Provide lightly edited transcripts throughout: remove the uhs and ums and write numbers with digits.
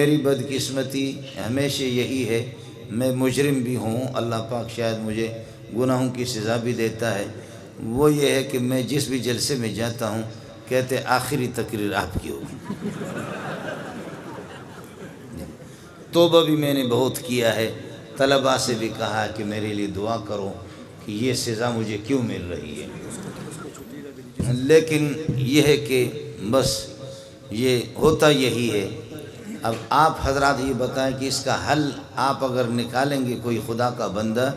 میری بدقسمتی ہمیشہ یہی ہے، میں مجرم بھی ہوں، اللہ پاک شاید مجھے گناہوں کی سزا بھی دیتا ہے، وہ یہ ہے کہ میں جس بھی جلسے میں جاتا ہوں کہتے آخری تقریر آپ کی ہوگی۔ توبہ بھی میں نے بہت کیا ہے، طلباء سے بھی کہا کہ میرے لیے دعا کرو کہ یہ سزا مجھے کیوں مل رہی ہے، لیکن یہ ہے کہ بس یہ ہوتا یہی ہے۔ اب آپ حضرات یہ بتائیں کہ اس کا حل آپ اگر نکالیں گے کوئی خدا کا بندہ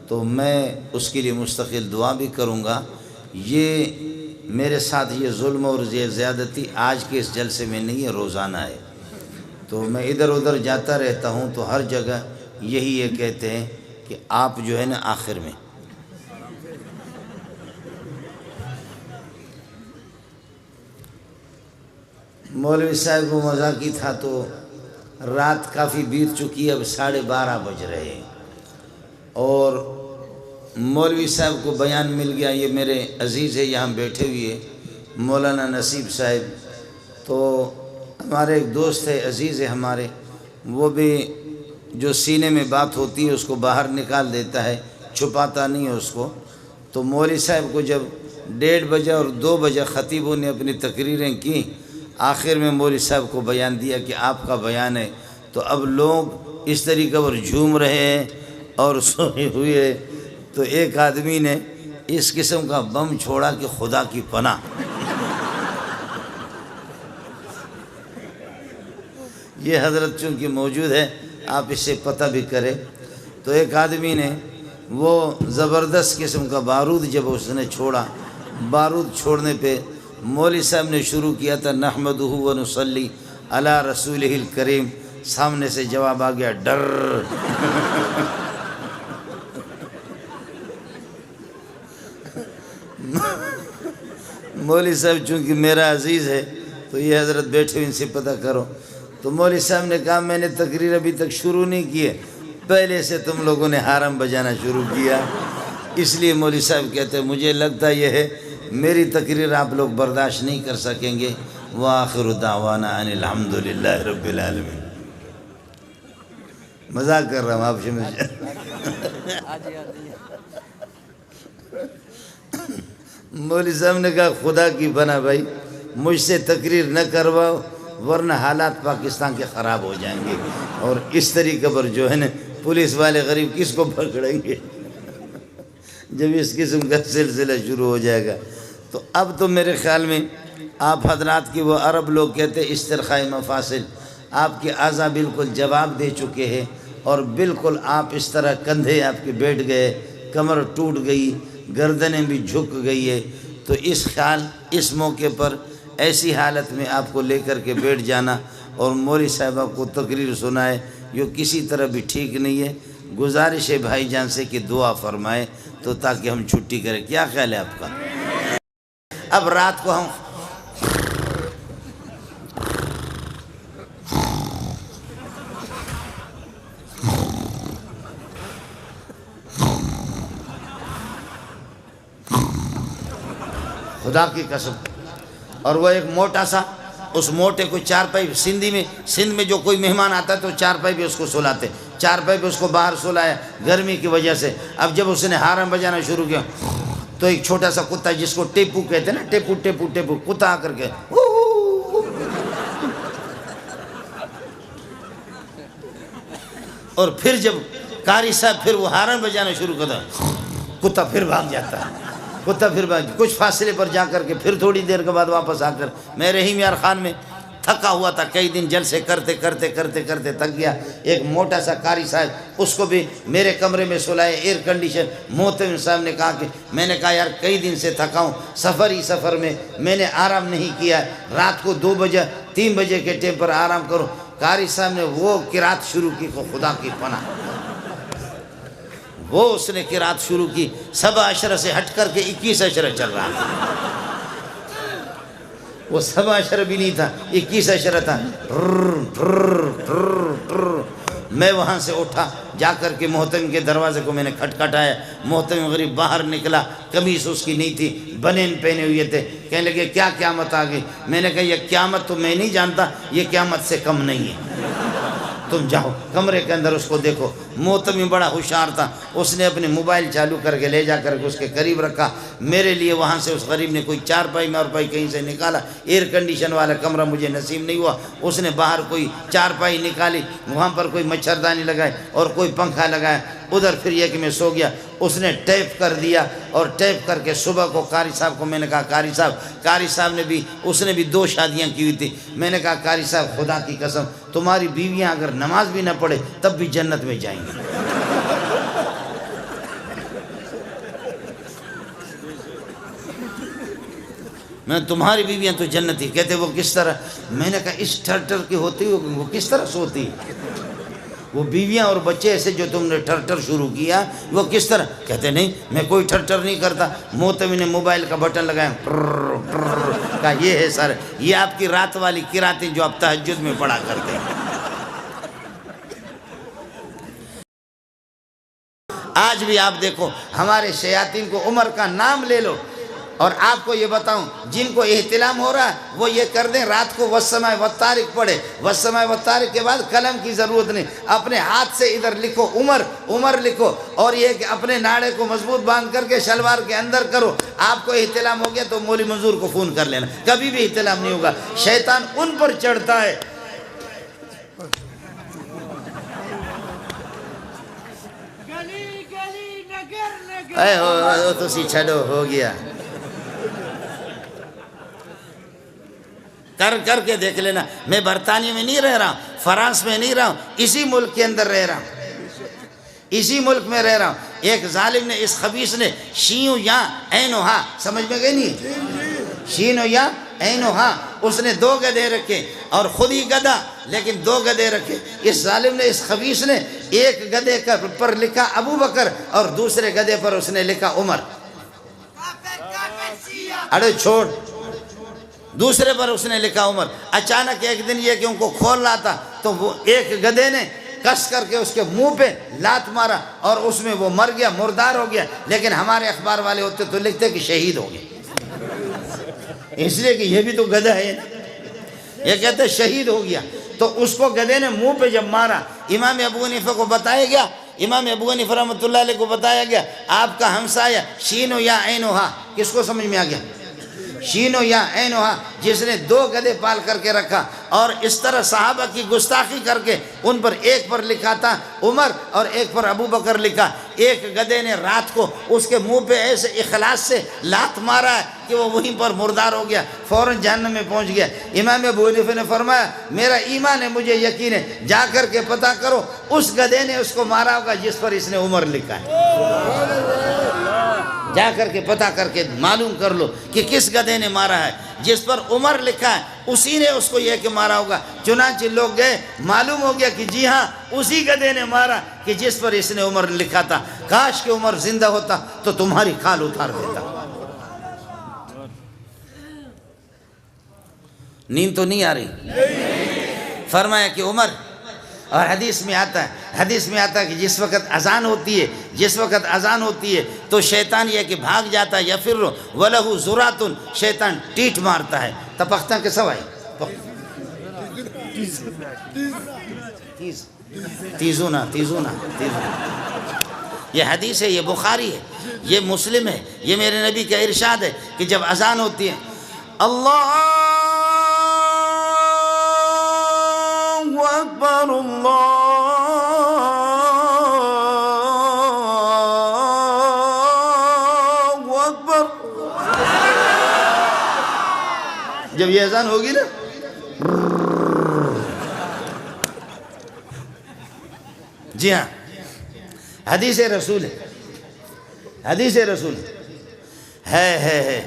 تو میں اس کے لیے مستقل دعا بھی کروں گا۔ یہ میرے ساتھ یہ ظلم اور یہ زیادتی آج کے اس جلسے میں نہیں ہے، روزانہ ہے، تو میں ادھر ادھر جاتا رہتا ہوں تو ہر جگہ یہی یہ کہتے ہیں کہ آپ جو ہے نا آخر میں مولوی صاحب کو مذاقی تھا تو رات کافی بیت چکی ہے، اب 12:30 بج رہے ہیں، اور مولوی صاحب کو بیان مل گیا، یہ میرے عزیز ہے یہاں بیٹھے ہوئے مولانا نصیب صاحب، تو ہمارے ایک دوست ہے عزیز ہے ہمارے، وہ بھی جو سینے میں بات ہوتی ہے اس کو باہر نکال دیتا ہے، چھپاتا نہیں ہے اس کو۔ تو مولوی صاحب کو جب 1:30 بجے اور 2 بجے خطیبوں نے اپنی تقریریں کی، آخر میں مولوی صاحب کو بیان دیا کہ آپ کا بیان ہے، تو اب لوگ اس طریقے پر جھوم رہے ہیں اور سوئے ہوئے، تو ایک آدمی نے اس قسم کا بم چھوڑا کہ خدا کی پناہ، یہ حضرت چونکہ موجود ہے آپ اس سے پتہ بھی کریں، تو ایک آدمی نے وہ زبردست قسم کا بارود جب اس نے چھوڑا، بارود چھوڑنے پہ مولوی صاحب نے شروع کیا تھا نحمدہ و نصلی علی رسولہ الکریم، سامنے سے جواب آ گیا ڈر۔ مولوی صاحب چونکہ میرا عزیز ہے تو یہ حضرت بیٹھے ان سے پتہ کرو، تو مولوی صاحب نے کہا میں نے تقریر ابھی تک شروع نہیں کی ہے، پہلے سے تم لوگوں نے حرم بجانا شروع کیا، اس لیے مولوی صاحب کہتے ہیں مجھے لگتا یہ ہے میری تقریر آپ لوگ برداشت نہیں کر سکیں گے، وآخر دعوانا ان الحمدللہ رب العالمین۔ مذاق کر رہا ہوں آپ سے، مولوی صاحب نے کہا خدا کی بنا بھائی مجھ سے تقریر نہ کرواؤ ورنہ حالات پاکستان کے خراب ہو جائیں گے، اور اس طریقے پر جو ہے نا پولیس والے غریب کس کو پکڑیں گے جب اس قسم کا سلسلہ شروع ہو جائے گا۔ تو اب تو میرے خیال میں آپ حضرات کی وہ عرب لوگ کہتے ہیں استرخاء مفاصل، آپ کے اعضاء بالکل جواب دے چکے ہیں، اور بالکل آپ اس طرح کندھے آپ کے بیٹھ گئے، کمر ٹوٹ گئی، گردنیں بھی جھک گئی ہے، تو اس موقع پر ایسی حالت میں آپ کو لے کر کے بیٹھ جانا اور مولوی صاحبہ کو تقریر سنائے یہ کسی طرح بھی ٹھیک نہیں ہے۔ گزارش ہے بھائی جان سے کہ دعا فرمائے تو تاکہ ہم چھٹی کریں، کیا خیال ہے آپ کا؟ اب رات کو ہم خدا کی قسم، اور وہ ایک موٹا سا، اس موٹے کو چارپائی، سندھ میں جو کوئی مہمان آتا ہے تو چارپائی پہ اس کو سلاتے، چارپائی پہ اس کو باہر سلایا گرمی کی وجہ سے۔ اب جب اس نے حرم بجانا شروع کیا تو ایک چھوٹا سا کتا جس کو ٹیپو کہتے ہیں نا، ٹیپو ٹیپو ٹیپو کتا آ کر کے اور پھر جب قاری صاحب پھر وہ حرم بجانا شروع کرتا کتا پھر بھاگ جاتا ہے، کتا پھر کچھ فاصلے پر جا کر کے پھر تھوڑی دیر کے بعد واپس آ کر، میں رحیم یار خان میں تھکا ہوا تھا، کئی دن جلسے کرتے کرتے کرتے کرتے تھک گیا، ایک موٹا سا قاری صاحب اس کو بھی میرے کمرے میں سلائے، ایئر کنڈیشن، محتمم صاحب نے کہا کہ میں نے کہا یار کئی دن سے تھکا ہوں، سفر میں نے آرام نہیں کیا، رات کو 2 بجے 3 بجے کے ٹائم پر آرام کرو۔ قاری صاحب نے وہ قرات شروع کی، خدا کی پناہ، وہ اس نے قرات شروع کی، 7 اشرہ سے ہٹ کر کے 21 اشرہ چل رہا تھا، وہ 7 اشرہ بھی نہیں تھا، 21 اشرہ تھا۔ میں وہاں سے اٹھا، جا کر کے محتمم کے دروازے کو میں نے کھٹکھٹایا، محتمم غریب باہر نکلا، قمیص اس کی نہیں تھی، بنین پہنے ہوئے تھے، کہنے لگے کیا قیامت آ گئی؟ میں نے کہا یہ قیامت تو میں نہیں جانتا، یہ قیامت سے کم نہیں ہے۔ تم جاؤ کمرے کے اندر اس کو دیکھو۔ محتمی بڑا ہوشیار تھا، اس نے اپنے موبائل چالو کر کے لے جا کر کے اس کے قریب رکھا۔ میرے لیے وہاں سے اس غریب نے کوئی چارپائی مارپائی کہیں سے نکالا، ایئر کنڈیشن والا کمرہ مجھے نصیب نہیں ہوا، اس نے باہر کوئی چارپائی نکالی، وہاں پر کوئی مچھردانی لگائے اور کوئی پنکھا لگایا، ادھر پھر یہ کہ میں سو گیا۔ اس نے ٹیپ کر دیا اور ٹیپ کر کے صبح کو قاری صاحب کو میں نے کہا قاری صاحب نے بھی، اس نے بھی 2 شادیاں کی ہوئی تھی۔ میں نے کہا قاری صاحب خدا کی قسم تمہاری بیویاں اگر نماز بھی نہ پڑھے تب بھی جنت میں جائیں گی۔ میں تمہاری بیویاں تو جنتی۔ کہتے وہ کس طرح؟ میں نے کہا اس ٹھر کی ہوتی وہ کس طرح سوتی؟ وہ بیویاں اور بچے ایسے جو تم نے ٹھر شروع کیا وہ کس طرح؟ کہتے نہیں میں کوئی ٹھر نہیں کرتا۔ محتمی نے موبائل کا بٹن لگایا، کہا یہ ہے سر، یہ آپ کی رات والی قراتیں جو آپ تہجد میں پڑھا کرتے ہیں۔ آج بھی آپ دیکھو ہمارے شیاطین کو، عمر کا نام لے لو، اور آپ کو یہ بتاؤں جن کو احتلام ہو رہا ہے وہ یہ کر دیں رات کو والسماء والطارق پڑھے، والسماء والطارق کے بعد قلم کی ضرورت نہیں، اپنے ہاتھ سے ادھر لکھو عمر لکھو، اور یہ کہ اپنے ناڑے کو مضبوط باندھ کر کے شلوار کے اندر کرو۔ آپ کو احتلام ہو گیا تو مولوی منظور کو فون کر لینا، کبھی بھی احتلام نہیں ہوگا، شیطان ان پر چڑھتا ہے۔ اے ہو تو سی چھڑو ہو گیا، کر کے دیکھ لینا۔ میں برطانیہ میں نہیں رہ رہا ہوں، فرانس میں نہیں رہا ہوں، اسی ملک کے اندر رہ رہا ہوں، اسی ملک میں رہ رہا ہوں۔ ایک ظالم نے، اس خبیث نے شینو یا اینو ہا، سمجھ میں گئی نہیں؟ شینو یا اینو ہا، اس نے 2 گدھے رکھے اور خود ہی گدھا لیکن 2 گدھے رکھے۔ اس ظالم نے، اس خبیث نے ایک گدھے پر لکھا ابو بکر اور دوسرے گدھے پر اس نے لکھا عمر۔ اڑے چھوڑ، دوسرے پر اس نے لکھا عمر۔ اچانک ایک دن یہ کہ ان کو کھول رہا تھا تو وہ ایک گدھے نے کس کر کے اس کے منہ پہ لات مارا اور اس میں وہ مر گیا، مردار ہو گیا۔ لیکن ہمارے اخبار والے ہوتے تو لکھتے کہ شہید ہو گئے، اس لیے کہ یہ بھی تو گدھا ہے نا، یہ کہتے شہید ہو گیا۔ تو اس کو گدھے نے منہ پہ جب مارا، امام ابو حنیفہ کو بتایا گیا، امام ابو حنیفہ رحمۃ اللہ علیہ کو بتایا گیا آپ کا ہمسایہ شینو یا اینو ہا، کس کو سمجھ میں آ گیا؟ شینو یا اینو ہا، جس نے 2 گدھے پال کر کے رکھا اور اس طرح صحابہ کی گستاخی کر کے ان پر، ایک پر لکھا تھا عمر اور ایک پر ابو بکر لکھا۔ ایک گدھے نے رات کو اس کے منہ پہ ایسے اخلاص سے لات مارا ہے کہ وہ وہیں پر مردار ہو گیا، فوراً جہنم میں پہنچ گیا۔ امام ابو حنیفہ نے فرمایا میرا ایمان ہے، مجھے یقین ہے، جا کر کے پتہ کرو اس گدھے نے اس کو مارا ہوگا جس پر اس نے عمر لکھا ہے، جا کر کے پتہ کر کے معلوم کر لو کہ کس گدھے نے مارا ہے، جس پر عمر لکھا ہے اسی نے اس کو یہ کہ مارا ہوگا۔ چنانچہ لوگ گئے، معلوم ہو گیا کہ جی ہاں اسی گدھے نے مارا کہ جس پر اس نے عمر لکھا تھا۔ کاش کہ عمر زندہ ہوتا تو تمہاری کھال اتار دیتا۔ نیند تو نہیں آ رہی؟ فرمایا کہ عمر، اور حدیث میں آتا ہے کہ جس وقت اذان ہوتی ہے تو شیطان یہ کہ بھاگ جاتا ہے، یا پھر وَلَهُ زُرَاتٌ، شیطان ٹیٹ مارتا ہے، تپختہ کے سوائے تیزونا، یہ حدیث ہے، یہ بخاری ہے، یہ مسلم ہے، یہ میرے نبی کا ارشاد ہے کہ جب اذان ہوتی ہے اللہ اکبر اللہ اکبر، جب یہ اذان ہوگی نا جی ہاں حدیث رسول ہے۔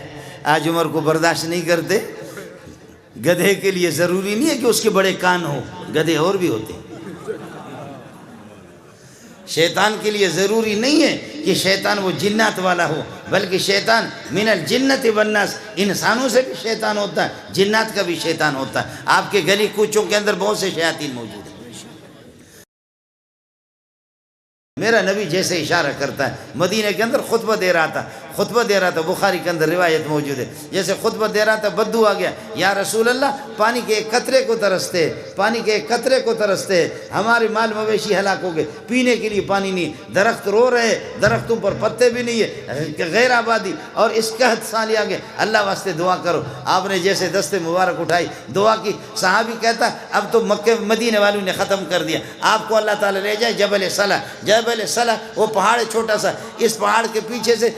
آج عمر کو برداشت نہیں کرتے۔ گدھے کے لیے ضروری نہیں ہے کہ اس کے بڑے کان ہو، گدھے اور بھی ہوتے ہیں۔ شیطان کے لیے ضروری نہیں ہے کہ شیطان وہ جنات والا ہو، بلکہ شیطان من الجنت والناس، انسانوں سے بھی شیطان ہوتا ہے، جنات کا بھی شیطان ہوتا ہے۔ آپ کے گلی کوچوں کے اندر بہت سے شیاطین موجود ہیں۔ میرا نبی جیسے اشارہ کرتا ہے، مدینہ کے اندر خطبہ دے رہا تھا، خطبہ دے رہا تھا، بخاری کے اندر روایت موجود ہے، جیسے خطبہ دے رہا تھا بدو آ گیا، یا رسول اللہ پانی کے ایک قطرے کو ترستے، پانی کے ایک قطرے کو ترستے، ہمارے مال مویشی ہلاک ہو گئے، پینے کے لیے پانی نہیں، درخت رو رہے، درختوں پر پتے بھی نہیں ہے، غیر آبادی، اور اس قحط سالی آگے، اللہ واسطے دعا کرو۔ آپ نے جیسے دست مبارک اٹھائی دعا کی، صحابی کہتا اب تو مکہ مدینے والوں نے ختم کر دیا، آپ کو اللہ تعالیٰ لے جائے جبل صلہ۔ جبل صلہ وہ پہاڑ چھوٹا سا، اس پہاڑ کے پیچھے سے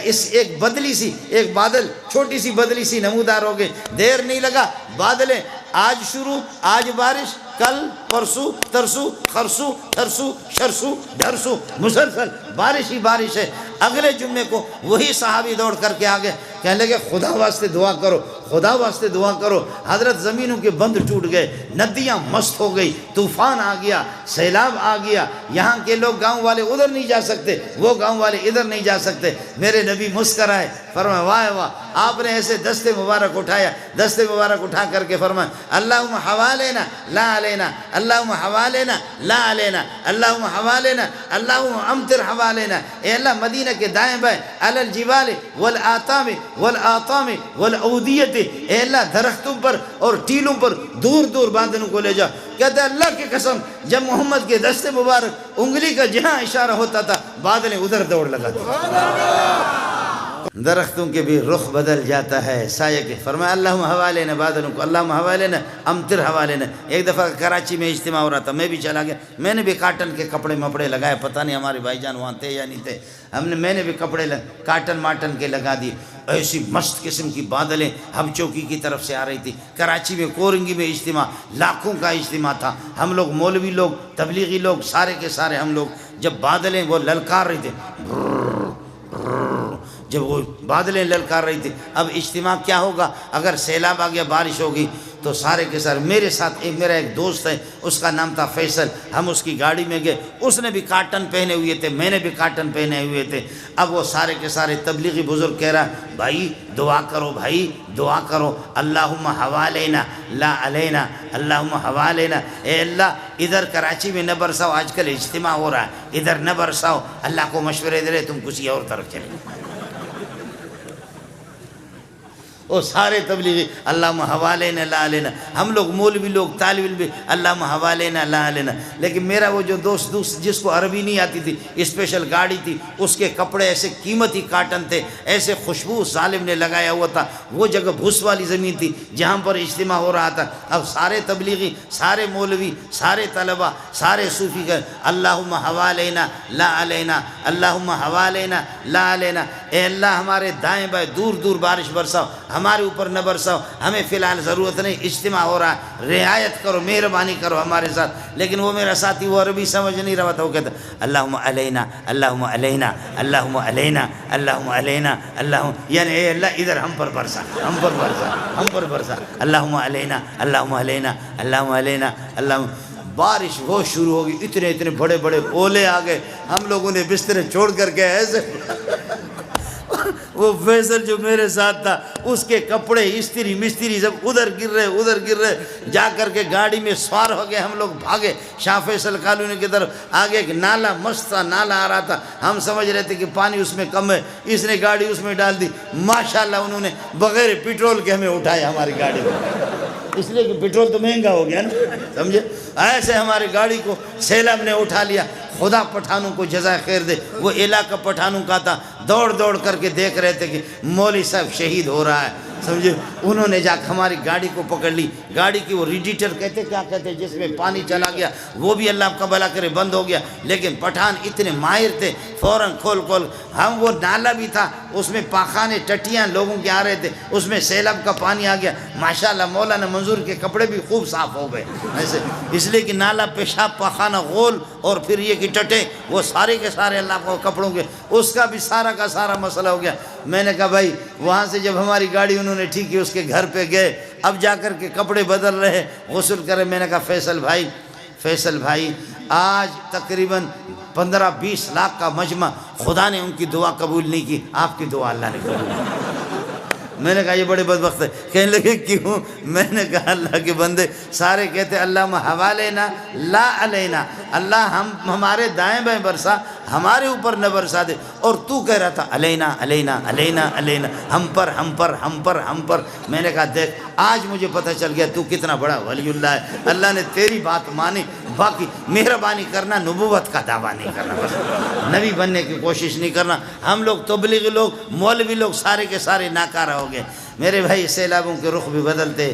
اس ایک بدلی سی، ایک بادل، چھوٹی سی بدلی سی نمودار ہو گئی، دیر نہیں لگا، بادلیں آج شروع، آج بارش، کل پرسو ترسو خرسو ترسو شرسو ڈھرسو، مسلسل بارش ہی بارش ہے۔ اگلے جمعے کو وہی صحابی دوڑ کر کے آگے کہنے لگے خدا واسطے دعا کرو، خدا واسطے دعا کرو۔ حضرت زمینوں کے بند ٹوٹ گئے، ندیاں مست ہو گئی، طوفان آ گیا، سیلاب آ گیا، یہاں کے لوگ گاؤں والے ادھر نہیں جا سکتے، وہ گاؤں والے ادھر نہیں جا سکتے۔ میرے نبی مسکرائے، فرمایا واہ واہ، آپ نے ایسے دست مبارک اٹھایا، دست مبارک اٹھا کر کے فرمایا اللہم حوالنا لا علینا، اللہم حوالنا لا علینا، اللہم حوالنا، اللہم امطر حوالنا، اے اللہ مدینہ کے دائیں بائیں علی الجبال والآتام والآطام والعودیت، اے اللہ درختوں پر اور ٹیلوں پر دور دور بادلوں کو لے جا۔ کہتے ہیں اللہ کی قسم جب محمد کے دست مبارک انگلی کا جہاں اشارہ ہوتا تھا بادلیں ادھر دوڑ لگاتی، درختوں کے بھی رخ بدل جاتا ہے سایہ کے۔ فرمایا اللہم حوالنا، بادلوں کو اللہم حوالنا امطر حوالنا۔ ایک دفعہ کراچی میں اجتماع ہو رہا تھا، میں بھی چلا گیا، میں نے بھی کاٹن کے کپڑے مپڑے لگائے، پتہ نہیں ہمارے بھائی جان وہاں تھے یا نہیں تھے، میں نے بھی کپڑے کاٹن ماٹن کے لگا دیے۔ ایسی مست قسم کی بادلیں ہم چوکی کی طرف سے آ رہی تھی۔ کراچی میں کورنگی میں اجتماع، لاکھوں کا اجتماع تھا، ہم لوگ مولوی لوگ، تبلیغی لوگ، سارے کے سارے ہم لوگ، جب بادلیں وہ للکار رہی تھے، جب وہ بادلیں للکار رہی تھی، اب اجتماع کیا ہوگا، اگر سیلاب آ گیا، بارش ہوگی تو سارے کے سارے، میرے ساتھ میرا ایک دوست ہے، اس کا نام تھا فیصل، ہم اس کی گاڑی میں گئے، اس نے بھی کاٹن پہنے ہوئے تھے، میں نے بھی کاٹن پہنے ہوئے تھے۔ اب وہ سارے کے سارے تبلیغی بزرگ کہہ رہا بھائی دعا کرو، بھائی دعا کرو، اللہم حوالنا لا علینا، اللہم حوالنا، اے اللہ ادھر کراچی میں نہ برساؤ، آج کل اجتماع ہو رہا ہے، ادھر نہ برساؤ، اللہ کو مشورے دے رہے تم کسی اور طرف چلے۔ وہ سارے تبلیغی اللہم حوالنا لا علینا، ہم لوگ مولوی لوگ، طالب علم بھی اللہم حوالنا لا علینا۔ لیکن میرا وہ جو دوست جس کو عربی نہیں آتی تھی، اسپیشل گاڑی تھی، اس کے کپڑے ایسے قیمتی کاٹن تھے، ایسے خوشبو ظالم نے لگایا ہوا تھا، وہ جگہ بھوس والی زمین تھی جہاں پر اجتماع ہو رہا تھا۔ اب سارے تبلیغی، سارے مولوی، سارے طلبہ، سارے صوفی کہ اللہم حوالنا لا علینا، اللہم حوالنا لا علینا، اے اللہ ہمارے دائیں بائیں دور دور بارش برساؤ، ہمارے اوپر نہ برساؤ، ہمیں فی الحال ضرورت نہیں، اجتماع ہو رہا ہے، رعایت کرو، مہربانی کرو ہمارے ساتھ۔ لیکن وہ میرا ساتھی وہ عربی سمجھ نہیں رہا تھا، وہ کہتا اللہم علینا اللہم علینا اللہم علینا اللہم علینا اللہم، یعنی اے اللہ ادھر ہم پر برسا، ہم پر برسا، ہم پر برسا، اللہم علینا اللہم علینا اللہم علینا اللہم۔ بارش وہ شروع ہوگی، اتنے اتنے بڑے بڑے اولے آ گئے، ہم لوگوں نے بسترے چھوڑ کر کے ایسے وہ فیصل جو میرے ساتھ تھا، اس کے کپڑے استری مستری سب ادھر گر رہے، جا کر کے گاڑی میں سوار ہو گئے، ہم لوگ بھاگے شاہ فیصل کالونی کی طرف۔ آگے ایک نالا مست تھا، نالا آ رہا تھا، ہم سمجھ رہے تھے کہ پانی اس میں کم ہے، اس نے گاڑی اس میں ڈال دی، ماشاءاللہ انہوں نے بغیر پیٹرول کے ہمیں اٹھایا ہماری گاڑی میں، اس لیے کہ پیٹرول تو مہنگا ہو گیا نا، سمجھے، ایسے ہماری گاڑی کو سیلاب نے اٹھا لیا۔ خدا پٹھانوں کو جزائے خیر دے، وہ علاقہ پٹھانوں کا تھا، دوڑ دوڑ کر کے دیکھ رہے تھے کہ مولوی صاحب شہید ہو رہا ہے، سمجھے، انہوں نے جا کے ہماری گاڑی کو پکڑ لی، گاڑی کی وہ ریڈیٹر کہتے کیا کہتے جس میں پانی چلا گیا، وہ بھی اللہ کا بھلا کرے بند ہو گیا، لیکن پٹھان اتنے ماہر تھے، فوراً کھول ہم، وہ نالا بھی تھا، اس میں پاخانے ٹٹیاں لوگوں کے آ رہے تھے، اس میں سیلاب کا پانی آ گیا، ماشاءاللہ مولانا منظور کے کپڑے بھی خوب صاف ہو گئے ایسے، اس لیے کہ نالا پیشاب پاخانہ غول اور پھر یہ کہ ٹٹے، وہ سارے کے سارے اللہ کو کپڑوں کے، اس کا بھی سارا کا سارا مسئلہ ہو گیا۔ میں نے کہا بھائی وہاں سے جب ہماری گاڑی انہوں نے ٹھیک کی، اس کے گھر پہ گئے، اب جا کر کے کپڑے بدل رہے، غسل کرے، میں نے کہا فیصل بھائی آج تقریباً 15-20 لاکھ کا مجمع، خدا نے ان کی دعا قبول نہیں کی، آپ کی دعا اللہ نے قبول کی۔ میں نے کہا یہ بڑے بدبخت ہے. کہنے لگے کیوں؟ میں نے کہا اللہ کے بندے سارے کہتے اللہم حوالینا لا علینا، اللہ ہمارے دائیں بائیں برسا، ہمارے اوپر نہ برسا دے. اور تو کہہ رہا تھا علینا علینا علینا علینا، ہم پر ہم پر ہم پر ہم پر. میں نے کہا دیکھ آج مجھے پتہ چل گیا تو کتنا بڑا ولی اللہ ہے. اللہ نے تیری بات مانی، باقی مہربانی کرنا، نبوت کا دعویٰ نہیں کرنا، بس نبی بننے کی کوشش نہیں کرنا. ہم لوگ تبلیغی لوگ، مولوی لوگ سارے کے سارے ناکارہ ہو گئے. میرے بھائی سیلابوں کے رخ بھی بدلتے